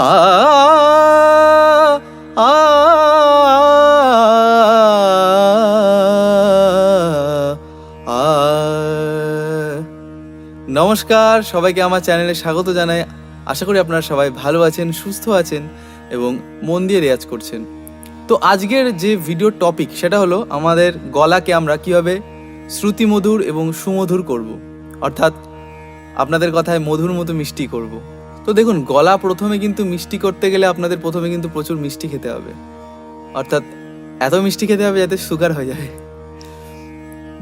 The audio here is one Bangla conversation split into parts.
আ আ আ নমস্কার, সবাইকে আমার চ্যানেলে স্বাগত জানাই। আশা করি আপনারা সবাই ভালো আছেন, সুস্থ আছেন এবং মন দিয়ে রেয়াজ করছেন। তো আজকের যে ভিডিও টপিক সেটা হলো আমাদের গলাকে আমরা কীভাবে শ্রুতিমধুর এবং সুমধুর করব, অর্থাৎ আপনাদের কথায় মধুর মতো মিষ্টি করব। তো দেখুন, গলা প্রথমে কিন্তু মিষ্টি করতে গেলে আপনাদের প্রথমে কিন্তু প্রচুর মিষ্টি খেতে হবে, অর্থাৎ এত মিষ্টি খেতে হবে যাতে সুগার হয়ে যায়।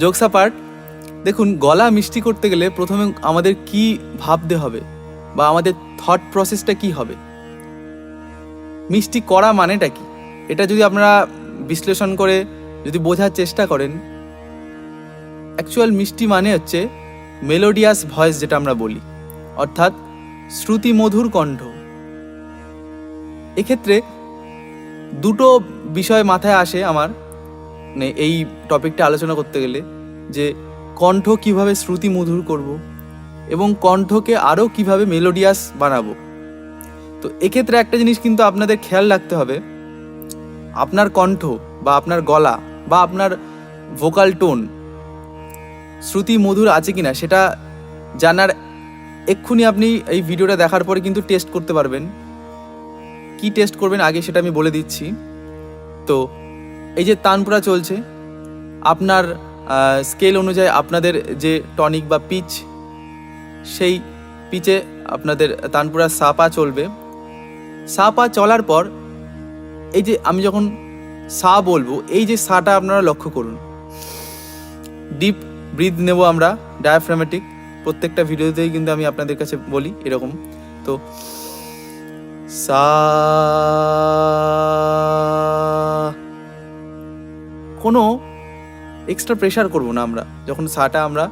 জোকস অ্যাপার্ট, দেখুন গলা মিষ্টি করতে গেলে প্রথমে আমাদের কি ভাবতে হবে বা আমাদের থট প্রসেসটা কি হবে, মিষ্টি করা মানেটা কি, এটা যদি আপনারা বিশ্লেষণ করে যদি বোঝার চেষ্টা করেন, অ্যাকচুয়াল মিষ্টি মানে হচ্ছে মেলোডিয়াস ভয়েস, যেটা আমরা বলি, অর্থাৎ শ্রুতিমধুর কণ্ঠ। এক্ষেত্রে দুটো বিষয় মাথায় আসে আমার, মানে এই টপিকটা আলোচনা করতে গেলে, যে কণ্ঠ কিভাবে শ্রুতিমধুর করব এবং কণ্ঠকে আরও কিভাবে মেলোডিয়াস বানাবো। তো এক্ষেত্রে একটা জিনিস কিন্তু আপনাদের খেয়াল রাখতে হবে, আপনার কণ্ঠ বা আপনার গলা বা আপনার ভোকাল টোন শ্রুতিমধুর আছে কিনা সেটা জানার এক্ষুনি আপনি এই ভিডিওটা দেখার পরে কিন্তু টেস্ট করতে পারবেন। কি টেস্ট করবেন আগে সেটা আমি বলে দিচ্ছি। তো এই যে তানপুরা চলছে, আপনার স্কেল অনুযায়ী আপনাদের যে টনিক বা পিচ, সেই পিচে আপনাদের তানপুরা সাপা চলবে। সাপা চলার পর এই যে আমি যখন সা বলবো, এই যে সাটা আপনারা লক্ষ্য করুন। ডিপ ব্রিথ নেব আমরা, ডায়াফ্রামেটিক, প্রত্যেকটা ভিডিওতেই কিন্তু আমি আপনাদের কাছে বলি এরকম। তো সা, কোনো এক্সট্রা প্রেশার করবো না আমরা যখন সাটা আমরা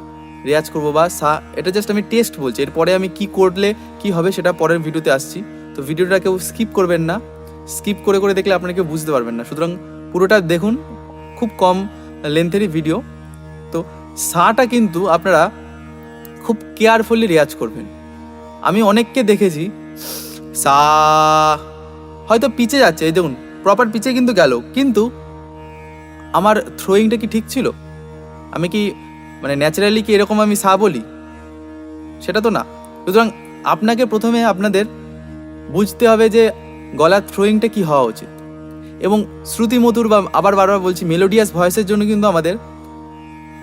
রেয়াজ করবো বা সা, এটা জাস্ট আমি টেস্ট বলছি। এরপরে আমি কি করলে কি হবে সেটা পরের ভিডিওতে আসছি। তো ভিডিওটা কেউ স্কিপ করবেন না, স্কিপ করে করে দেখলে আপনারা কেউ বুঝতে পারবেন না, সুতরাং পুরোটা দেখুন, খুব কম লেন্থেরই ভিডিও। তো সাটা কিন্তু আপনারা খুব কেয়ারফুলি রেয়াজ করবেন। আমি অনেককে দেখেছি সা হয়তো পিচে যাচ্ছে, এই দেখুন প্রপার পিচে কিন্তু গেল, কিন্তু আমার থ্রোয়িংটা কি ঠিক ছিল? আমি কি মানে ন্যাচারালি কি এরকম আমি সা বলি? সেটা তো না। সুতরাং আপনাকে প্রথমে আপনাদের বুঝতে হবে যে গলার থ্রোয়িংটা কি হওয়া উচিত, এবং শ্রুতিমধুর বা আবার বারবার বলছি মেলোডিয়াস ভয়েসের জন্য কিন্তু আমাদের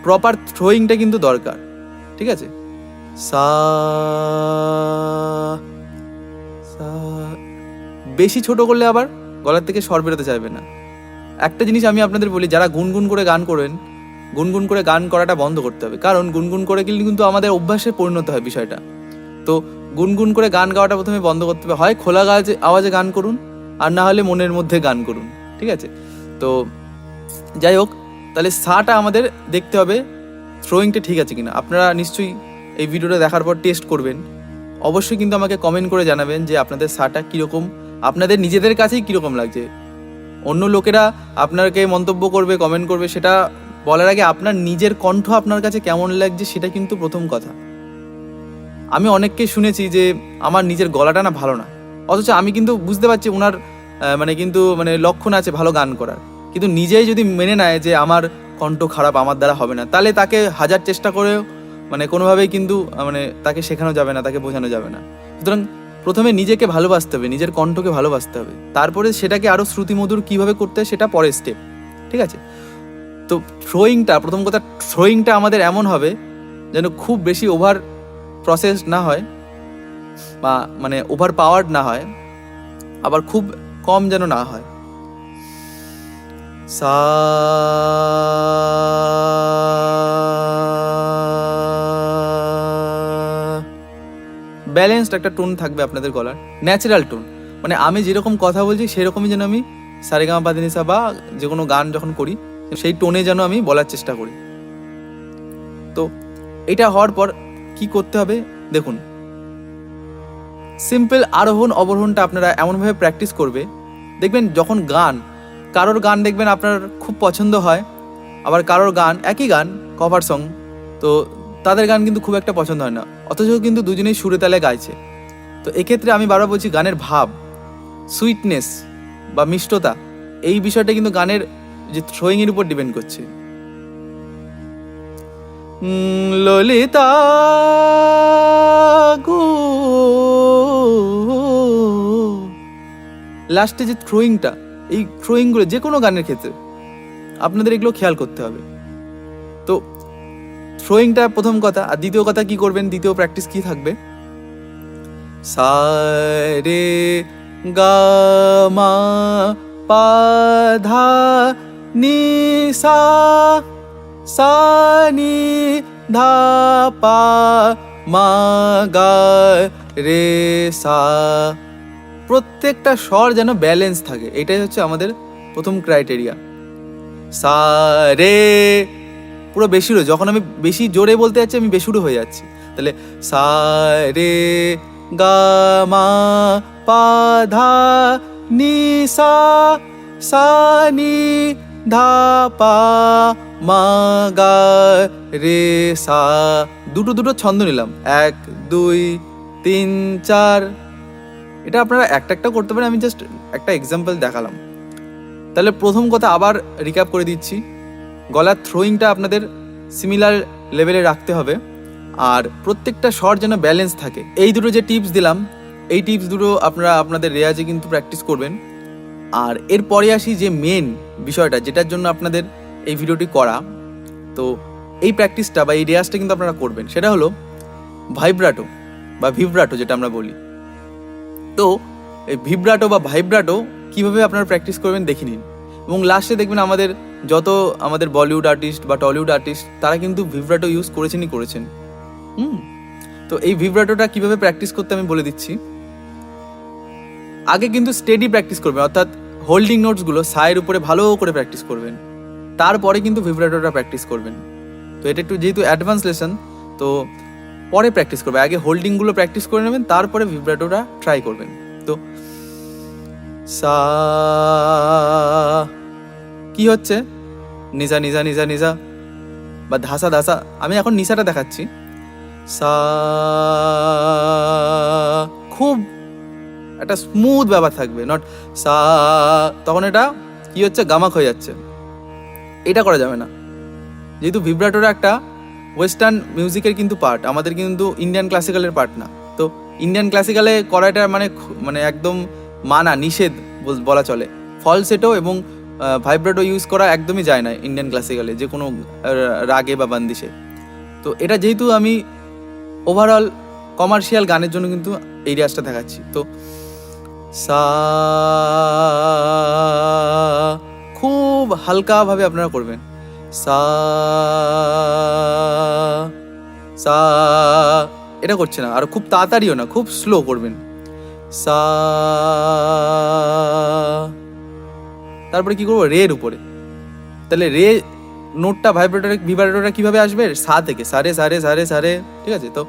প্রপার থ্রোয়িংটা কিন্তু দরকার, ঠিক আছে? সা সা, বেশি ছোট করলে আবার গলার থেকে স্বর বেরোতে চাইবে না। একটা জিনিস আমি আপনাদের বলি, যারা গুনগুন করে গান করবেন, গুনগুন করে গান করাটা বন্ধ করতে হবে, কারণ গুনগুন করে কিন্তু আমাদের অভ্যাসে পরিণত হয় বিষয়টা। তো গুনগুন করে গান গাওয়াটা প্রথমে বন্ধ করতে হবে, হয় খোলা আওয়াজে গান করুন, আর না হলে মনের মধ্যে গান করুন, ঠিক আছে? তো যাই হোক, তাহলে সাটা আমাদের দেখতে হবে থ্রোয়িংটা ঠিক আছে কিনা। আপনারা নিশ্চয়ই এই ভিডিওটা দেখার পর টেস্ট করবেন, অবশ্যই কিন্তু আমাকে কমেন্ট করে জানাবেন যে আপনাদের সাটা কীরকম, আপনাদের নিজেদের কাছেই কীরকম লাগছে। অন্য লোকেরা আপনাকে মন্তব্য করবে, কমেন্ট করবে, সেটা বলার আগে আপনার নিজের কণ্ঠ আপনার কাছে কেমন লাগছে সেটা কিন্তু প্রথম কথা। আমি অনেককে শুনেছি যে আমার নিজের গলাটা না ভালো না, অথচ আমি কিন্তু বুঝতে পারছি ওনার মানে লক্ষণ আছে ভালো গান করার, কিন্তু নিজেই যদি মেনে নেয় যে আমার কণ্ঠ খারাপ, আমার দ্বারা হবে না, তাহলে তাকে হাজার চেষ্টা করেও কোনোভাবেই কিন্তু তাকে শেখানো যাবে না, তাকে বোঝানো যাবে না। সুতরাং প্রথমে নিজেকে ভালোবাসতে হবে, নিজের কণ্ঠকে ভালোবাসতে হবে, তারপরে সেটাকে আরও শ্রুতিমধুর কীভাবে করতে হয় সেটা পরের স্টেপ, ঠিক আছে? তো থ্রোয়িংটা, প্রথম কথা থ্রোয়িংটা আমাদের এমন হবে যেন খুব বেশি ওভার প্রসেস না হয় বা ওভার পাওয়ার্ড না হয়, আবার খুব কম যেন না হয়। সা, ব্যালেন্সড একটা টোন থাকবে আপনাদের গলার, ন্যাচারাল টোন, আমি যেরকম কথা বলছি সেরকমই যেন আমি সারেগামাপাধানিসা বা যে কোনো গান যখন করি সেই টোনে যেন আমি বলার চেষ্টা করি। তো এটা হওয়ার পর কি করতে হবে দেখুন, সিম্পল আরোহণ অবরোহণটা আপনারা এমনভাবে প্র্যাকটিস করবে, দেখবেন যখন কারোর গান দেখবেন আপনার খুব পছন্দ হয়, আবার কারোর গান, একই গান কভার সং, তো তাদের গান কিন্তু খুব একটা পছন্দ হয় না, অথচ কিন্তু দুজনেই সুরে তালে গাইছে। তো এক্ষেত্রে আমি বারবার বলছি গানের ভাব, সুইটনেস বা মিষ্টতা, এই বিষয়টা কিন্তু গানের যে থ্রোয়িংয়ের উপর ডিপেন্ড করছে। ললিতা গো, লাস্টে যে থ্রোয়িংটা, এই থ্রোয়িংগুলো যে কোনো গানের ক্ষেত্রে আপনাদের এগুলো খেয়াল করতে হবে। তো থ্রোয়িংটা প্রথম কথা। আর দ্বিতীয় কথা কি করবেন, দ্বিতীয় প্র্যাকটিস কি থাকবে, সা রে গা মা পা ধা নি সা, সা নি ধা পা মা গা রে সা। প্রত্যেকটা স্বর যেন ব্যালেন্স থাকে, এটাই হচ্ছে আমাদের প্রথম ক্রাইটেরিয়া। সা রে পুরো বেসুরো, যখন আমি বেশি জোরে বলতে যাচ্ছি আমি বেসুরো হয়ে যাচ্ছি, তাহলে সা রে গা মা পা ধা নি সা, সা নি ধা পা মা গা রে সা। দুটো দুটো ছন্দ নিলাম, 1 2 3 4। এটা আপনারা একটা একটা করতে পারেন, আমি জাস্ট একটা এক্সাম্পল দেখালাম। তাহলে প্রথম কথা আবার রিক্যাপ করে দিচ্ছি, গলার থ্রোয়িংটা আপনাদের সিমিলার লেভেলে রাখতে হবে, আর প্রত্যেকটা স্বর যেন ব্যালেন্স থাকে। এই দুটো যে টিপস দিলাম, এই টিপস দুটো আপনারা আপনাদের রেয়াজে কিন্তু প্র্যাকটিস করবেন। আর এরপরে আসি যে মেন বিষয়টা, যেটার জন্য আপনাদের এই ভিডিওটি করা। তো এই প্র্যাকটিসটা বা এই রেয়াজটা কিন্তু আপনারা করবেন, সেটা হলো ভাইব্রাটো বা ভিব্রাটো যেটা আমরা বলি। তো এই ভিব্রাটো বা ভাইব্রাটো কীভাবে আপনারা প্র্যাকটিস করবেন দেখে নিন, এবং লাস্টে দেখবেন আমাদের বলিউড আর্টিস্ট বা টলিউড আর্টিস্ট তারা কিন্তু ভিব্রাটো ইউজ করেছেন। তো এই ভিব্রাটোটা কীভাবে প্র্যাকটিস করতে আমি বলে দিচ্ছি। আগে কিন্তু স্টেডি প্র্যাকটিস করবেন, অর্থাৎ হোল্ডিং নোটসগুলো সায়ের উপরে ভালো করে প্র্যাকটিস করবেন, তারপরে কিন্তু ভিব্রাটোটা প্র্যাকটিস করবেন। তো এটা একটু যেহেতু অ্যাডভান্স লেসন, তো পরে প্র্যাকটিস করবে, আগে হোল্ডিংগুলো প্র্যাকটিস করে নেবেন, তারপরে ভিব্রাটোটা ট্রাই করবেন। তো সা কি হচ্ছে, নিজা নিজা নিজা নিজা বা ধাসা ধাসা, আমি এখন নিশাটা দেখাচ্ছি। সা খুব একটা স্মুথ ব্যাপার থাকবে, নট সা, তখন এটা কি হচ্ছে গামাক হয়ে যাচ্ছে, এটা করা যাবে না। যেহেতু ভিব্রাটোটা একটা ওয়েস্টার্ন মিউজিকের কিন্তু পার্ট, আমাদের কিন্তু ইন্ডিয়ান ক্লাসিক্যালের পার্ট না। তো ইন্ডিয়ান ক্লাসিক্যালে করাটা মানে একদম মানা, নিষেধ বলা চলে। ফলসেটো এবং ভাইব্রাটো ইউজ করা একদমই যায় না ইন্ডিয়ান ক্লাসিক্যালে, যে কোনো রাগে বা বান্দিশে। তো এটা যেহেতু আমি ওভারঅল কমার্শিয়াল গানের জন্য কিন্তু এই রেয়াজটা দেখাচ্ছি। তো সা খুব হালকাভাবে আপনারা করবেন, সা সা, এটা করছে না, আর খুব তাড়াতাড়িও না, খুব স্লো করবেন। সা, তারপরে কি করবো, রের উপরে। তাহলে রে নোটটা ভিব্রাটোটা কিভাবে আসবে, সা থেকে, সারে সারে সারে সারে, ঠিক আছে। তো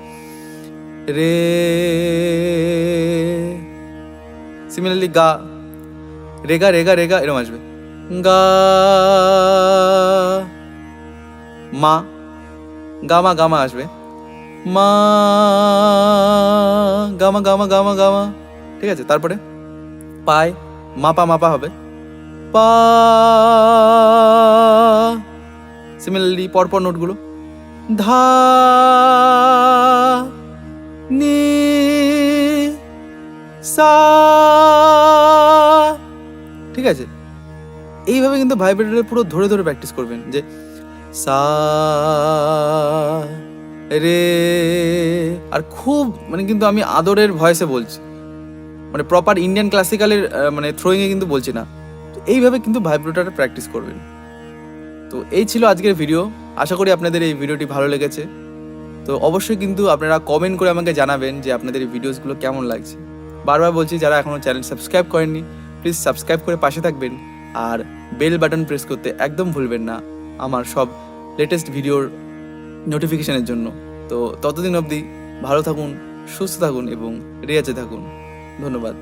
রে, সিমিলারলি গা, রেগা রেগা রেগা এরকম আসবে, গা মা, গামা গামা আসবে, মা গামা গামা গামা গামা, ঠিক আছে। তারপরে পায় মাপা মাপা হবে, পা, সিমিলারলি পরপর নোটগুলো, ধা নি সা, ঠিক আছে। এইভাবে কিন্তু ভাইব্রেটরে পুরো ধরে ধরে প্র্যাকটিস করবেন, যে সা রে, আর খুব কিন্তু আমি আদরের ভয়েসে বলছি, প্রপার ইন্ডিয়ান ক্লাসিক্যালের থ্রোয়িংয়ে কিন্তু বলছি না। তো এইভাবে কিন্তু ভাইব্রেটরে প্র্যাকটিস করবেন। তো এই ছিল আজকের ভিডিও, আশা করি আপনাদের এই ভিডিওটি ভালো লেগেছে। তো অবশ্যই কিন্তু আপনারা কমেন্ট করে আমাকে জানাবেন যে আপনাদের এই ভিডিওসগুলো কেমন লাগছে। বারবার বলছি, যারা এখনও চ্যানেল সাবস্ক্রাইব করেননি প্লিজ সাবস্ক্রাইব করে পাশে থাকবেন, আর বেল বাটন প্রেস করতে একদম ভুলবেন না আমার সব লেটেস্ট ভিডিওর নোটিফিকেশনের জন্য। তো ততদিন অবধি ভালো থাকুন, সুস্থ থাকুন এবং রেয়াজে থাকুন। ধন্যবাদ।